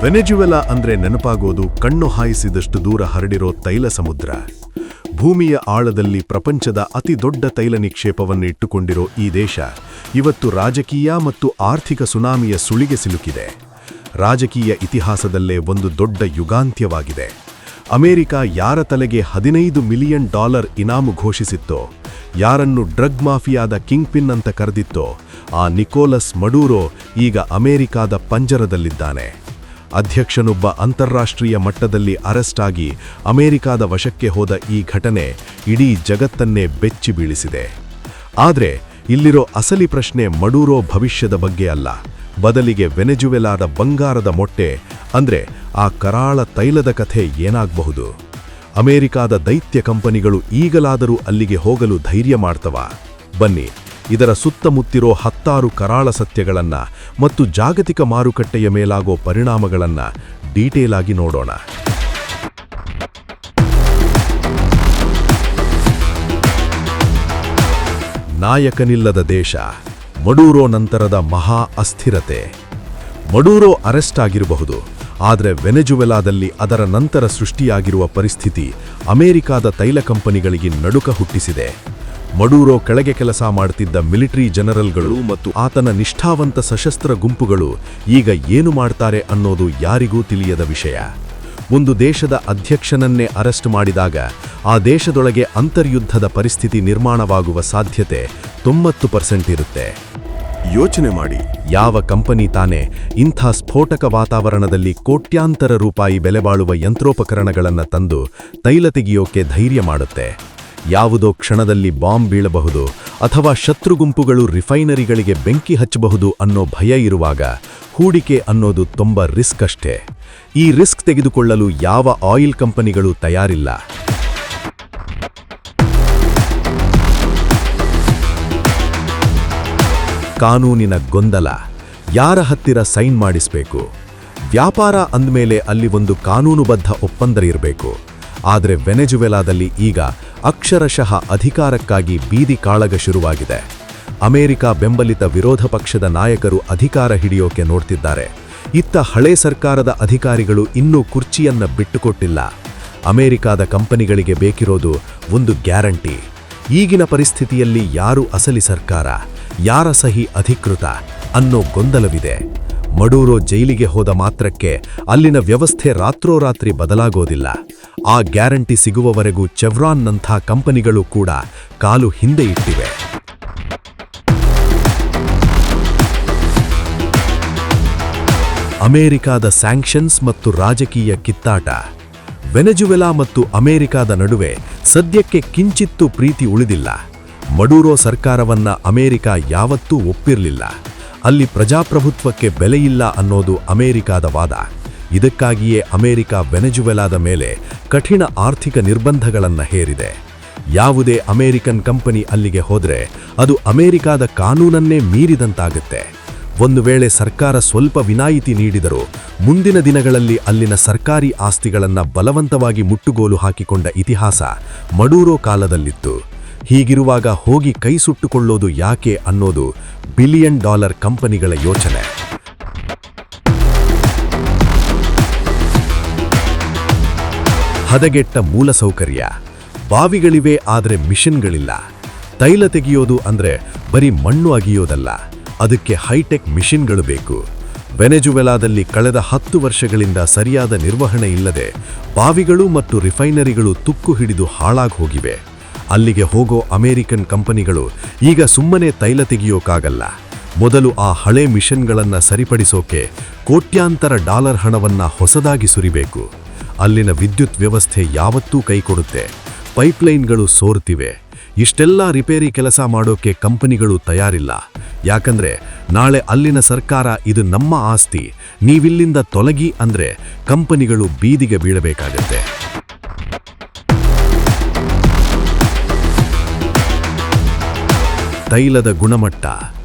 ವೆನೆಜುವೆಲಾ ಅಂದ್ರೆ ನೆನಪಾಗೋದು ಕಣ್ಣು ಹಾಯಿಸಿದಷ್ಟು ದೂರ ಹರಡಿರೋ ತೈಲ ಸಮುದ್ರ. ಭೂಮಿಯ ಆಳದಲ್ಲಿ ಪ್ರಪಂಚದ ಅತಿ ದೊಡ್ಡ ತೈಲ ನಿಕ್ಷೇಪವನ್ನು ಇಟ್ಟುಕೊಂಡಿರೋ ಈ ದೇಶ ಇವತ್ತು ರಾಜಕೀಯ ಮತ್ತು ಆರ್ಥಿಕ ಸುನಾಮಿಯ ಸುಳಿಗೆ ಸಿಲುಕಿದೆ. ರಾಜಕೀಯ ಇತಿಹಾಸದಲ್ಲೇ ಒಂದು ದೊಡ್ಡ ಯುಗಾಂತ್ಯವಾಗಿದೆ. ಅಮೆರಿಕ ಯಾರ ತಲೆಗೆ $15 ಮಿಲಿಯನ್ ಇನಾಮು ಘೋಷಿಸಿತ್ತೋ, ಯಾರನ್ನು ಡ್ರಗ್ ಮಾಫಿಯಾದ ಕಿಂಗ್ ಪಿನ್ ಅಂತ ಕರೆದಿತ್ತೋ, ಆ ನಿಕೋಲಸ್ ಮಡೂರೋ ಈಗ ಅಮೆರಿಕಾದ ಪಂಜರದಲ್ಲಿದ್ದಾನೆ. ಅಧ್ಯಕ್ಷನೊಬ್ಬ ಅಂತಾರಾಷ್ಟ್ರೀಯ ಮಟ್ಟದಲ್ಲಿ ಅರೆಸ್ಟ್ ಆಗಿ ಅಮೆರಿಕಾದ ವಶಕ್ಕೆ ಹೋದ ಈ ಘಟನೆ ಇಡೀ ಜಗತ್ತನ್ನೇ ಬೆಚ್ಚಿ ಬೀಳಿಸಿದೆ. ಆದರೆ ಇಲ್ಲಿರೋ ಅಸಲಿ ಪ್ರಶ್ನೆ ಮಡೂರೋ ಭವಿಷ್ಯದ ಬಗ್ಗೆ ಅಲ್ಲ, ಬದಲಿಗೆ ವೆನೆಜುವೆಲಾದ ಬಂಗಾರದ ಮೊಟ್ಟೆ ಅಂದ್ರೆ ಆ ಕರಾಳ ತೈಲದ ಕಥೆ ಏನಾಗಬಹುದು? ಅಮೆರಿಕಾದ ದೈತ್ಯ ಕಂಪನಿಗಳು ಈಗಲಾದರೂ ಅಲ್ಲಿಗೆ ಹೋಗಲು ಧೈರ್ಯ ಮಾಡ್ತವಾ? ಬನ್ನಿ, ಇದರ ಸುತ್ತಮುತ್ತಿರೋ 10 ಕರಾಳ ಸತ್ಯಗಳನ್ನ ಮತ್ತು ಜಾಗತಿಕ ಮಾರುಕಟ್ಟೆಯ ಮೇಲಾಗೋ ಪರಿಣಾಮಗಳನ್ನ ಡೀಟೇಲ್ ಆಗಿ ನೋಡೋಣ. ನಾಯಕನಿಲ್ಲದ ದೇಶ, ಮಡೂರೋ ನಂತರದ ಮಹಾ ಅಸ್ಥಿರತೆ. ಮಡೂರೋ ಅರೆಸ್ಟ್ ಆಗಿರಬಹುದು, ಆದರೆ ವೆನೆಜುವೆಲಾದಲ್ಲಿ ಅದರ ನಂತರ ಸೃಷ್ಟಿಯಾಗಿರುವ ಪರಿಸ್ಥಿತಿ ಅಮೆರಿಕಾದ ತೈಲ ಕಂಪನಿಗಳಿಗೆ ನಡುಕ ಹುಟ್ಟಿಸಿದೆ. ಮಡೂರೋ ಕೆಳಗೆ ಕೆಲಸ ಮಾಡುತ್ತಿದ್ದ ಮಿಲಿಟರಿ ಜನರಲ್ಗಳು ಮತ್ತು ಆತನ ನಿಷ್ಠಾವಂತ ಸಶಸ್ತ್ರ ಗುಂಪುಗಳು ಈಗ ಏನು ಮಾಡ್ತಾರೆ ಅನ್ನೋದು ಯಾರಿಗೂ ತಿಳಿಯದ ವಿಷಯ. ಒಂದು ದೇಶದ ಅಧ್ಯಕ್ಷನನ್ನೇ ಅರೆಸ್ಟ್ ಮಾಡಿದಾಗ ಆ ದೇಶದೊಳಗೆ ಅಂತರ್ಯುದ್ಧದ ಪರಿಸ್ಥಿತಿ ನಿರ್ಮಾಣವಾಗುವ ಸಾಧ್ಯತೆ 90% ಇರುತ್ತೆ. ಯೋಚನೆ ಮಾಡಿ, ಯಾವ ಕಂಪನಿ ತಾನೇ ಇಂಥ ಸ್ಫೋಟಕ ವಾತಾವರಣದಲ್ಲಿ ಕೋಟ್ಯಾಂತರ ರೂಪಾಯಿ ಬೆಲೆ ಬಾಳುವ ಯಂತ್ರೋಪಕರಣಗಳನ್ನು ತಂದು ತೈಲ ತೆಗೆಯೋಕೆ ಧೈರ್ಯ ಮಾಡುತ್ತೆ? ಯಾವುದೋ ಕ್ಷಣದಲ್ಲಿ ಬಾಂಬ್ ಬೀಳಬಹುದು ಅಥವಾ ಶತ್ರು ಗುಂಪುಗಳು ರಿಫೈನರಿಗಳಿಗೆ ಬೆಂಕಿ ಹಚ್ಚಬಹುದು ಅನ್ನೋ ಭಯ ಇರುವಾಗ ಹೂಡಿಕೆ ಅನ್ನೋದು ತುಂಬ ರಿಸ್ಕ್ ಅಷ್ಟೇ. ಈ ರಿಸ್ಕ್ ತೆಗೆದುಕೊಳ್ಳಲು ಯಾವ ಆಯಿಲ್ ಕಂಪನಿಗಳು ತಯಾರಿಲ್ಲ. ಕಾನೂನಿನ ಗೊಂದಲ, ಯಾರ ಹತ್ತಿರ ಸೈನ್ ಮಾಡಿಸಬೇಕು? ವ್ಯಾಪಾರ ಅಂದಮೇಲೆ ಅಲ್ಲಿ ಒಂದು ಕಾನೂನುಬದ್ಧ ಒಪ್ಪಂದ ಇರಬೇಕು. ಆದರೆ ವೆನೆಜುವೆಲಾದಲ್ಲಿ ಈಗ ಅಕ್ಷರಶಃ ಅಧಿಕಾರಕ್ಕಾಗಿ ಬೀದಿ ಕಾಳಗ ಶುರುವಾಗಿದೆ. ಅಮೆರಿಕ ಬೆಂಬಲಿತ ವಿರೋಧ ಪಕ್ಷದ ನಾಯಕರು ಅಧಿಕಾರ ಹಿಡಿಯೋಕೆ ನೋಡ್ತಿದ್ದಾರೆ. ಇತ್ತ ಹಳೆ ಸರ್ಕಾರದ ಅಧಿಕಾರಿಗಳು ಇನ್ನೂ ಕುರ್ಚಿಯನ್ನ ಬಿಟ್ಟುಕೊಟ್ಟಿಲ್ಲ. ಅಮೆರಿಕಾದ ಕಂಪನಿಗಳಿಗೆ ಬೇಕಿರೋದು ಒಂದು ಗ್ಯಾರಂಟಿ. ಈಗಿನ ಪರಿಸ್ಥಿತಿಯಲ್ಲಿ ಯಾರು ಅಸಲಿ ಸರ್ಕಾರ, ಯಾರ ಸಹಿ ಅಧಿಕೃತ ಅನ್ನೋ ಗೊಂದಲವಿದೆ. ಮಡೂರೋ ಜೈಲಿಗೆ ಹೋದ ಮಾತ್ರಕ್ಕೆ ಅಲ್ಲಿನ ವ್ಯವಸ್ಥೆ ರಾತ್ರೋರಾತ್ರಿ ಬದಲಾಗೋದಿಲ್ಲ. ಆ ಗ್ಯಾರಂಟಿ ಸಿಗುವವರೆಗೂ ಚೆವ್ರಾನ್ನಂಥ ಕಂಪನಿಗಳು ಕೂಡ ಕಾಲು ಹಿಂದೆ ಇಟ್ಟಿವೆ. ಅಮೆರಿಕಾದ ಸ್ಯಾಂಕ್ಷನ್ಸ್ ಮತ್ತು ರಾಜಕೀಯ ಕಿತ್ತಾಟ. ವೆನೆಜುವೆಲಾ ಮತ್ತು ಅಮೆರಿಕಾದ ನಡುವೆ ಸದ್ಯಕ್ಕೆ ಕಿಂಚಿತ್ತೂ ಪ್ರೀತಿ ಉಳಿದಿಲ್ಲ. ಮಡೂರೋ ಸರ್ಕಾರವನ್ನ ಅಮೆರಿಕ ಯಾವತ್ತೂ ಒಪ್ಪಿರಲಿಲ್ಲ. ಅಲ್ಲಿ ಪ್ರಜಾಪ್ರಭುತ್ವಕ್ಕೆ ಬೆಲೆಯಿಲ್ಲ ಅನ್ನೋದು ಅಮೆರಿಕಾದ ವಾದ. ಇದಕ್ಕಾಗಿಯೇ ಅಮೆರಿಕ ವೆನೆಜುವೆಲಾದ ಮೇಲೆ ಕಠಿಣ ಆರ್ಥಿಕ ನಿರ್ಬಂಧಗಳನ್ನು ಹೇರಿದೆ. ಯಾವುದೇ ಅಮೆರಿಕನ್ ಕಂಪನಿ ಅಲ್ಲಿಗೆ ಹೋದರೆ ಅದು ಅಮೆರಿಕಾದ ಕಾನೂನನ್ನೇ ಮೀರಿದಂತಾಗುತ್ತೆ. ಒಂದು ವೇಳೆ ಸರ್ಕಾರ ಸ್ವಲ್ಪ ವಿನಾಯಿತಿ ನೀಡಿದರೂ ಮುಂದಿನ ದಿನಗಳಲ್ಲಿ ಅಲ್ಲಿನ ಸರ್ಕಾರಿ ಆಸ್ತಿಗಳನ್ನು ಬಲವಂತವಾಗಿ ಮುಟ್ಟುಗೋಲು ಹಾಕಿಕೊಂಡ ಇತಿಹಾಸ ಮಡೂರೋ ಕಾಲದಲ್ಲಿತ್ತು. ಹೀಗಿರುವಾಗ ಹೋಗಿ ಕೈ ಸುಟ್ಟುಕೊಳ್ಳೋದು ಯಾಕೆ ಅನ್ನೋದು $1 ಬಿಲಿಯನ್ ಕಂಪನಿಗಳ ಯೋಚನೆ. ಹದಗೆಟ್ಟ ಮೂಲಸೌಕರ್ಯ. ಬಾವಿಗಳಿವೆ, ಆದರೆ ಮಿಷನ್ಗಳಿಲ್ಲ. ತೈಲ ತೆಗೆಯೋದು ಅಂದ್ರೆ ಬರೀ ಮಣ್ಣು ಅಗಿಯೋದಲ್ಲ, ಅದಕ್ಕೆ ಹೈಟೆಕ್ ಮಿಷನ್ಗಳು ಬೇಕು. ವೆನೆಜುವೆಲಾದಲ್ಲಿ ಕಳೆದ 10 ವರ್ಷಗಳಿಂದ ಸರಿಯಾದ ನಿರ್ವಹಣೆ ಇಲ್ಲದೆ ಬಾವಿಗಳು ಮತ್ತು ರಿಫೈನರಿಗಳು ತುಕ್ಕು ಹಿಡಿದು ಹಾಳಾಗಿ ಹೋಗಿವೆ. ಅಲ್ಲಿಗೆ ಹೋಗೋ ಅಮೆರಿಕನ್ ಕಂಪನಿಗಳು ಈಗ ಸುಮ್ಮನೆ ತೈಲ ತೆಗೆಯೋಕ್ಕಾಗಲ್ಲ. ಮೊದಲು ಆ ಹಳೆ ಮಿಷನ್ಗಳನ್ನು ಸರಿಪಡಿಸೋಕೆ ಕೋಟ್ಯಾಂತರ $, ಹಣವನ್ನ ಹೊಸದಾಗಿ ಸುರಿಬೇಕು. ಅಲ್ಲಿನ ವಿದ್ಯುತ್ ವ್ಯವಸ್ಥೆ ಯಾವತ್ತೂ ಕೈಕೊಡುತ್ತೆ. ಪೈಪ್ಲೈನ್ಗಳು ಸೋರ್ತಿವೆ. ಇಷ್ಟೆಲ್ಲ ರಿಪೇರಿ ಕೆಲಸ ಮಾಡೋಕೆ ಕಂಪನಿಗಳು ತಯಾರಿಲ್ಲ. ಯಾಕಂದ್ರೆ ನಾಳೆ ಅಲ್ಲಿನ ಸರ್ಕಾರ ಇದು ನಮ್ಮ ಆಸ್ತಿ, ನೀವಿಲ್ಲಿಂದ ತೊಲಗಿ ಅಂದ್ರೆ ಕಂಪನಿಗಳು ಬೀದಿಗೆ ಬೀಳಬೇಕಾಗತ್ತೆ. ತೈಲದ ಗುಣಮಟ್ಟ.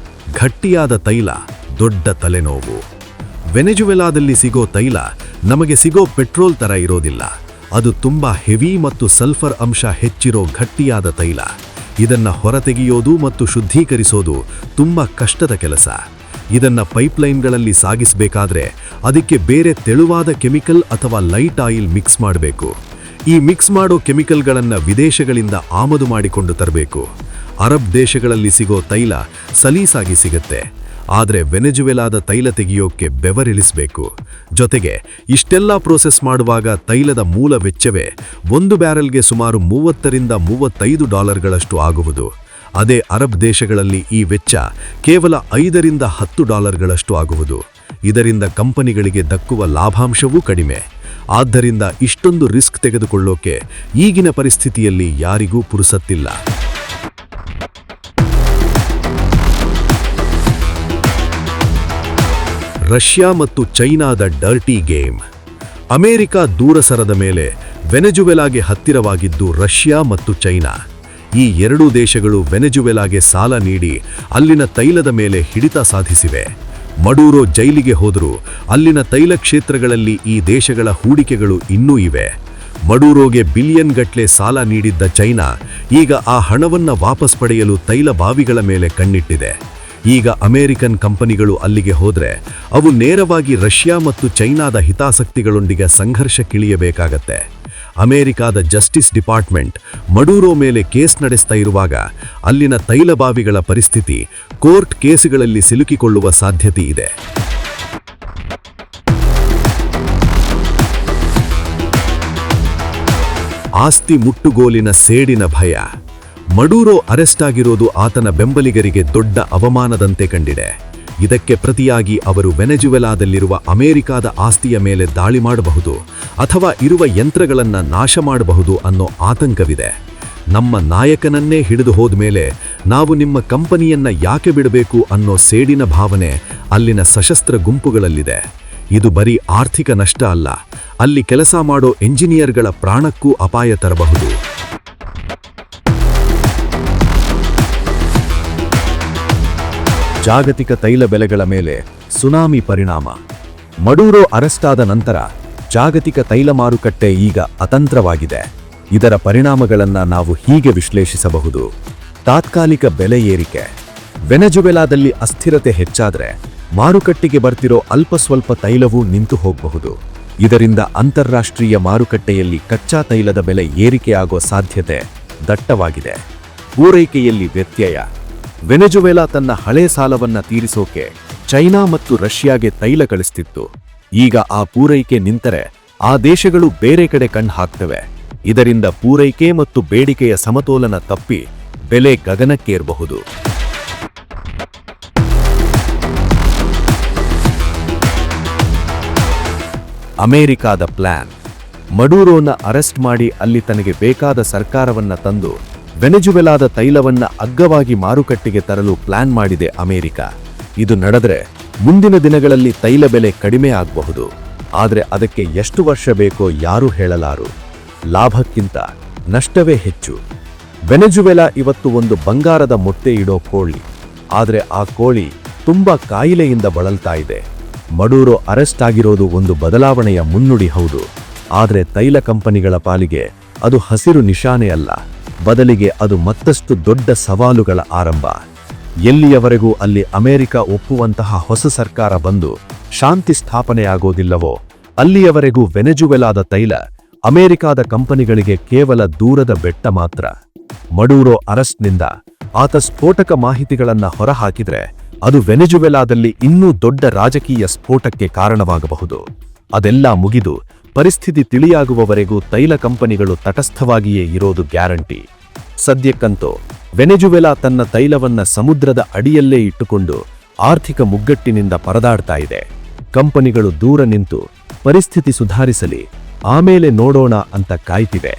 ಗಟ್ಟಿಯಾದ ತೈಲ ದೊಡ್ಡ ತಲೆನೋವು. ವೆನೆಜುವೆಲಾದಲ್ಲಿ ಸಿಗೋ ತೈಲ ನಮಗೆ ಸಿಗೋ ಪೆಟ್ರೋಲ್ ತರ ಇರೋದಿಲ್ಲ. ಅದು ತುಂಬಾ ಹೆವಿ ಮತ್ತು ಸಲ್ಫರ್ ಅಂಶ ಹೆಚ್ಚಿರೋ ಗಟ್ಟಿಯಾದ ತೈಲ. ಇದನ್ನ ಹೊರತೆಗೆಯೋದು ಮತ್ತು ಶುದ್ಧೀಕರಿಸೋದು ತುಂಬಾ ಕಷ್ಟದ ಕೆಲಸ. ಇದನ್ನ ಪೈಪ್ಲೈನ್ಗಳಲ್ಲಿ ಸಾಗಿಸಬೇಕಾದ್ರೆ ಅದಕ್ಕೆ ಬೇರೆ ತೆಳುವಾದ ಕೆಮಿಕಲ್ ಅಥವಾ ಲೈಟ್ ಆಯಿಲ್ ಮಿಕ್ಸ್ ಮಾಡಬೇಕು. ಈ ಮಿಕ್ಸ್ ಮಾಡೋ ಕೆಮಿಕಲ್ಗಳನ್ನು ವಿದೇಶಗಳಿಂದ ಆಮದು ಮಾಡಿಕೊಂಡು ತರಬೇಕು. ಅರಬ್ ದೇಶಗಳಲ್ಲಿ ಸಿಗೋ ತೈಲ ಸಲೀಸಾಗಿ ಸಿಗುತ್ತೆ, ಆದರೆ ವೆನೆಜುವೆಲಾದ ತೈಲ ತೆಗೆಯೋಕೆ ಬೆವರಿಳಿಸಬೇಕು. ಜೊತೆಗೆ ಇಷ್ಟೆಲ್ಲ ಪ್ರೋಸೆಸ್ ಮಾಡುವಾಗ ತೈಲದ ಮೂಲ ವೆಚ್ಚವೇ 1 ಬ್ಯಾರೆಲ್ಗೆ ಸುಮಾರು $30-35 ಆಗುವುದು. ಅದೇ ಅರಬ್ ದೇಶಗಳಲ್ಲಿ ಈ ವೆಚ್ಚ ಕೇವಲ $5-10 ಆಗುವುದು. ಇದರಿಂದ ಕಂಪನಿಗಳಿಗೆ ದಕ್ಕುವ ಲಾಭಾಂಶವೂ ಕಡಿಮೆ. ಆದ್ದರಿಂದ ಇಷ್ಟೊಂದು ರಿಸ್ಕ್ ತೆಗೆದುಕೊಳ್ಳೋಕೆ ಈಗಿನ ಪರಿಸ್ಥಿತಿಯಲ್ಲಿ ಯಾರಿಗೂ ಪುರುಸತ್ತಿಲ್ಲ. ರಷ್ಯಾ ಮತ್ತು ಚೈನಾದ ಡರ್ಟಿ ಗೇಮ್. ಅಮೆರಿಕ ದೂರ ಸರದ ಮೇಲೆ ವೆನೆಜುವೆಲಾಗೆ ಹತ್ತಿರವಾಗಿದ್ದು ರಷ್ಯಾ ಮತ್ತು ಚೈನಾ. ಈ ಎರಡೂ ದೇಶಗಳು ವೆನೆಜುವೆಲಾಗೆ ಸಾಲ ನೀಡಿ ಅಲ್ಲಿನ ತೈಲದ ಮೇಲೆ ಹಿಡಿತ ಸಾಧಿಸಿವೆ. ಮಡೂರೋ ಜೈಲಿಗೆ ಹೋದರೂ ಅಲ್ಲಿನ ತೈಲ ಕ್ಷೇತ್ರಗಳಲ್ಲಿ ಈ ದೇಶಗಳ ಹೂಡಿಕೆಗಳು ಇನ್ನೂ ಇವೆ. ಮಡೂರೋಗೆ ಬಿಲಿಯನ್ ಗಟ್ಲೆ ಸಾಲ ನೀಡಿದ್ದ ಚೈನಾ ಈಗ ಆ ಹಣವನ್ನು ವಾಪಸ್ ಪಡೆಯಲು ತೈಲ ಬಾವಿಗಳ ಮೇಲೆ ಕಣ್ಣಿಟ್ಟಿದೆ. ಈಗ ಅಮೆರಿಕನ್ ಕಂಪನಿಗಳು ಅಲ್ಲಿಗೆ ಹೋದರೆ ಅವು ನೇರವಾಗಿ ರಷ್ಯಾ ಮತ್ತು ಚೈನಾದ ಹಿತಾಸಕ್ತಿಗಳೊಂದಿಗೆ ಸಂಘರ್ಷಕ್ಕಿಳಿಯಬೇಕಾಗತ್ತೆ. ಅಮೆರಿಕಾದ ಜಸ್ಟಿಸ್ ಡಿಪಾರ್ಟ್ಮೆಂಟ್ ಮಡೂರೋ ಮೇಲೆ ಕೇಸ್ ನಡೆಸ್ತಾ ಇರುವಾಗ ಅಲ್ಲಿನ ತೈಲ ಬಾವಿಗಳ ಪರಿಸ್ಥಿತಿ ಕೋರ್ಟ್ ಕೇಸುಗಳಲ್ಲಿ ಸಿಲುಕಿಕೊಳ್ಳುವ ಸಾಧ್ಯತೆ ಇದೆ. ಆಸ್ತಿ ಮುಟ್ಟುಗೋಲಿನ ಸೇಡಿನ ಭಯ. ಮಡೂರೋ ಅರೆಸ್ಟ್ ಆಗಿರೋದು ಆತನ ಬೆಂಬಲಿಗರಿಗೆ ದೊಡ್ಡ ಅವಮಾನದಂತೆ ಕಂಡಿದೆ. ಇದಕ್ಕೆ ಪ್ರತಿಯಾಗಿ ಅವರು ವೆನೆಜುವೆಲಾದಲ್ಲಿರುವ ಅಮೆರಿಕಾದ ಆಸ್ತಿಯ ಮೇಲೆ ದಾಳಿ ಮಾಡಬಹುದು ಅಥವಾ ಇರುವ ಯಂತ್ರಗಳನ್ನು ನಾಶ ಮಾಡಬಹುದು ಅನ್ನೋ ಆತಂಕವಿದೆ. ನಮ್ಮ ನಾಯಕನನ್ನೇ ಹಿಡಿದು ಹೋದ್ಮೇಲೆ ನಾವು ನಿಮ್ಮ ಕಂಪನಿಯನ್ನ ಯಾಕೆ ಬಿಡಬೇಕು ಅನ್ನೋ ಸೇಡಿನ ಭಾವನೆ ಅಲ್ಲಿನ ಸಶಸ್ತ್ರ ಗುಂಪುಗಳಲ್ಲಿದೆ. ಇದು ಬರೀ ಆರ್ಥಿಕ ನಷ್ಟ ಅಲ್ಲ, ಅಲ್ಲಿ ಕೆಲಸ ಮಾಡೋ ಎಂಜಿನಿಯರ್ಗಳ ಪ್ರಾಣಕ್ಕೂ ಅಪಾಯ ತರಬಹುದು. ಜಾಗತಿಕ ತೈಲ ಬೆಲೆಗಳ ಮೇಲೆ ಸುನಾಮಿ ಪರಿಣಾಮ. ಮಡೂರೋ ಅರೆಸ್ಟ್ ಆದ ನಂತರ ಜಾಗತಿಕ ತೈಲ ಮಾರುಕಟ್ಟೆ ಈಗ ಅತಂತ್ರವಾಗಿದೆ. ಇದರ ಪರಿಣಾಮಗಳನ್ನು ನಾವು ಹೀಗೆ ವಿಶ್ಲೇಷಿಸಬಹುದು. ತಾತ್ಕಾಲಿಕ ಬೆಲೆ ಏರಿಕೆ. ವೆನೆಜುವೆಲಾದಲ್ಲಿ ಅಸ್ಥಿರತೆ ಹೆಚ್ಚಾದರೆ ಮಾರುಕಟ್ಟೆಗೆ ಬರ್ತಿರೋ ಅಲ್ಪ ಸ್ವಲ್ಪ ತೈಲವೂ ನಿಂತು ಹೋಗಬಹುದು. ಇದರಿಂದ ಅಂತಾರಾಷ್ಟ್ರೀಯ ಮಾರುಕಟ್ಟೆಯಲ್ಲಿ ಕಚ್ಚಾ ತೈಲದ ಬೆಲೆ ಏರಿಕೆಯಾಗೋ ಸಾಧ್ಯತೆ ದಟ್ಟವಾಗಿದೆ. ಪೂರೈಕೆಯಲ್ಲಿ ವ್ಯತ್ಯಯ. ವೆನೆಜುವೆಲಾ ತನ್ನ ಹಳೆ ಸಾಲವನ್ನ ತೀರಿಸೋಕೆ ಚೈನಾ ಮತ್ತು ರಷ್ಯಾಗೆ ತೈಲ ಕಳಿಸ್ತಿತ್ತು. ಈಗ ಆ ಪೂರೈಕೆ ನಿಂತರೆ ಆ ದೇಶಗಳು ಬೇರೆ ಕಡೆ ಕಣ್ಣು ಹಾಕ್ತವೆ. ಇದರಿಂದ ಪೂರೈಕೆ ಮತ್ತು ಬೇಡಿಕೆಯ ಸಮತೋಲನ ತಪ್ಪಿ ಬೆಲೆ ಗಗನಕ್ಕೇರಬಹುದು. ಅಮೆರಿಕಾದ ಪ್ಲಾನ್. ಮಡೂರೋನ ಅರೆಸ್ಟ್ ಮಾಡಿ ಅಲ್ಲಿ ತನಗೆ ಬೇಕಾದ ಸರ್ಕಾರವನ್ನ ತಂದು ವೆನೆಜುವೆಲಾದ ತೈಲವನ್ನ ಅಗ್ಗವಾಗಿ ಮಾರುಕಟ್ಟೆಗೆ ತರಲು ಪ್ಲಾನ್ ಮಾಡಿದೆ ಅಮೆರಿಕ. ಇದು ನಡೆದರೆ ಮುಂದಿನ ದಿನಗಳಲ್ಲಿ ತೈಲ ಬೆಲೆ ಕಡಿಮೆ ಆಗಬಹುದು. ಆದರೆ ಅದಕ್ಕೆ ಎಷ್ಟು ವರ್ಷ ಬೇಕೋ ಯಾರೂ ಹೇಳಲಾರು. ಲಾಭಕ್ಕಿಂತ ನಷ್ಟವೇ ಹೆಚ್ಚು. ವೆನೆಜುವೆಲಾ ಇವತ್ತು ಒಂದು ಬಂಗಾರದ ಮೊಟ್ಟೆ ಇಡೋ ಕೋಳಿ, ಆದರೆ ಆ ಕೋಳಿ ತುಂಬಾ ಕಾಯಿಲೆಯಿಂದ ಬಳಲ್ತಾ ಇದೆ. ಮಡೂರೋ ಅರೆಸ್ಟ್ ಆಗಿರೋದು ಒಂದು ಬದಲಾವಣೆಯ ಮುನ್ನುಡಿ ಹೌದು, ಆದರೆ ತೈಲ ಕಂಪನಿಗಳ ಪಾಲಿಗೆ ಅದು ಹಸಿರು ನಿಶಾನೆ ಅಲ್ಲ, ಬದಲಿಗೆ ಅದು ಮತ್ತಷ್ಟು ದೊಡ್ಡ ಸವಾಲುಗಳ ಆರಂಭ. ಎಲ್ಲಿಯವರೆಗೂ ಅಲ್ಲಿ ಅಮೆರಿಕ ಒಪ್ಪುವಂತಹ ಹೊಸ ಸರ್ಕಾರ ಬಂದು ಶಾಂತಿ ಸ್ಥಾಪನೆಯಾಗೋದಿಲ್ಲವೋ ಅಲ್ಲಿಯವರೆಗೂ ವೆನೆಜುವೆಲಾದ ತೈಲ ಅಮೆರಿಕಾದ ಕಂಪನಿಗಳಿಗೆ ಕೇವಲ ದೂರದ ಬೆಟ್ಟ ಮಾತ್ರ. ಮಡೂರೋ ಅರೆಸ್ಟ್ನಿಂದ ಆತ ಸ್ಫೋಟಕ ಮಾಹಿತಿಗಳನ್ನ ಹೊರಹಾಕಿದ್ರೆ ಅದು ವೆನೆಜುವೆಲಾದಲ್ಲಿ ಇನ್ನೂ ದೊಡ್ಡ ರಾಜಕೀಯ ಸ್ಫೋಟಕ್ಕೆ ಕಾರಣವಾಗಬಹುದು. ಅದೆಲ್ಲ ಮುಗಿದು ಪರಿಸ್ಥಿತಿ ತಿಳಿಯಾಗುವವರೆಗೂ ತೈಲ ಕಂಪನಿಗಳು ತಟಸ್ಥವಾಗಿಯೇ ಇರೋದು ಗ್ಯಾರಂಟಿ. ಸದ್ಯಕ್ಕಂತೂ ವೆನೆಜುವೆಲಾ ತನ್ನ ತೈಲವನ್ನ ಸಮುದ್ರದ ಅಡಿಯಲ್ಲೇ ಇಟ್ಟುಕೊಂಡು ಆರ್ಥಿಕ ಮುಗ್ಗಟ್ಟಿನಿಂದ ಪರದಾಡ್ತಾ ಇದೆ. ಕಂಪನಿಗಳು ದೂರ ನಿಂತು ಪರಿಸ್ಥಿತಿ ಸುಧಾರಿಸಲಿ, ಆಮೇಲೆ ನೋಡೋಣ ಅಂತ ಕಾಯ್ತಿವೆ.